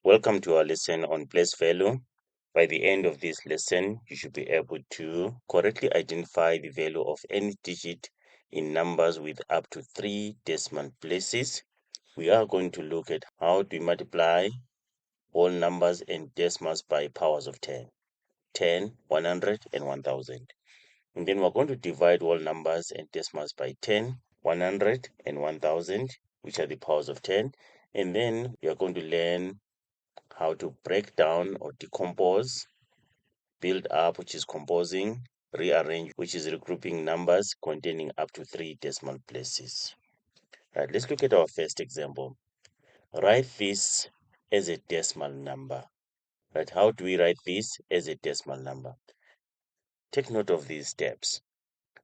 Welcome to our lesson on place value. By the end of this lesson, you should be able to correctly identify the value of any digit in numbers with up to 3 decimal places. We are going to look at how to multiply whole numbers and decimals by powers of 10. 10, 100, and 1000. And then we're going to divide whole numbers and decimals by 10, 100, and 1000, which are the powers of 10. And then we are going to learn how to break down or decompose, build up, which is composing, rearrange, which is regrouping numbers containing up to 3 decimal places. Right, let's look at our first example. Write this as a decimal number. Right, how do we write this as a decimal number? Take note of these steps.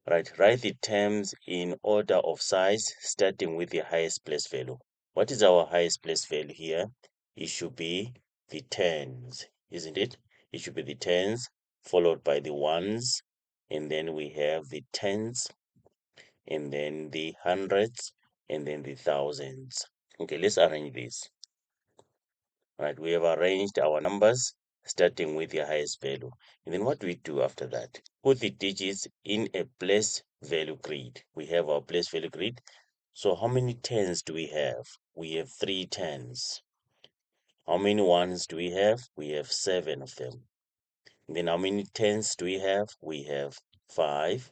Right, write the terms in order of size, starting with the highest place value. What is our highest place value here? It should be the tens, isn't it? It should be the tens, followed by the ones, and then we have the tens, and then the hundreds, and then the thousands. Okay, let's arrange this. Right, we have arranged our numbers starting with the highest value. And then what do we do after that? Put the digits in a place value grid. We have our place value grid. So how many tens do we have? We have 3 tens. How many ones do we have? We have 7 of them. And then how many tens do we have? We have 5.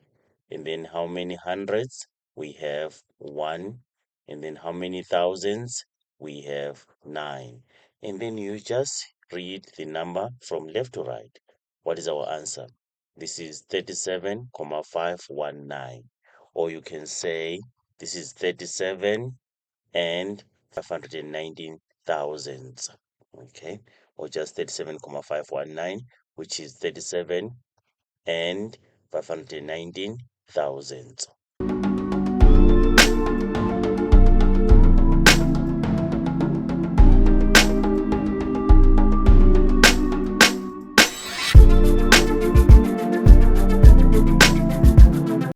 And then how many hundreds? We have 1. And then how many thousands? We have 9. And then you just read the number from left to right. What is our answer? This is 37,519. Or you can say this is 37 and 519 thousandths. Okay, or just 37,519, which is 37 and 519 thousandths.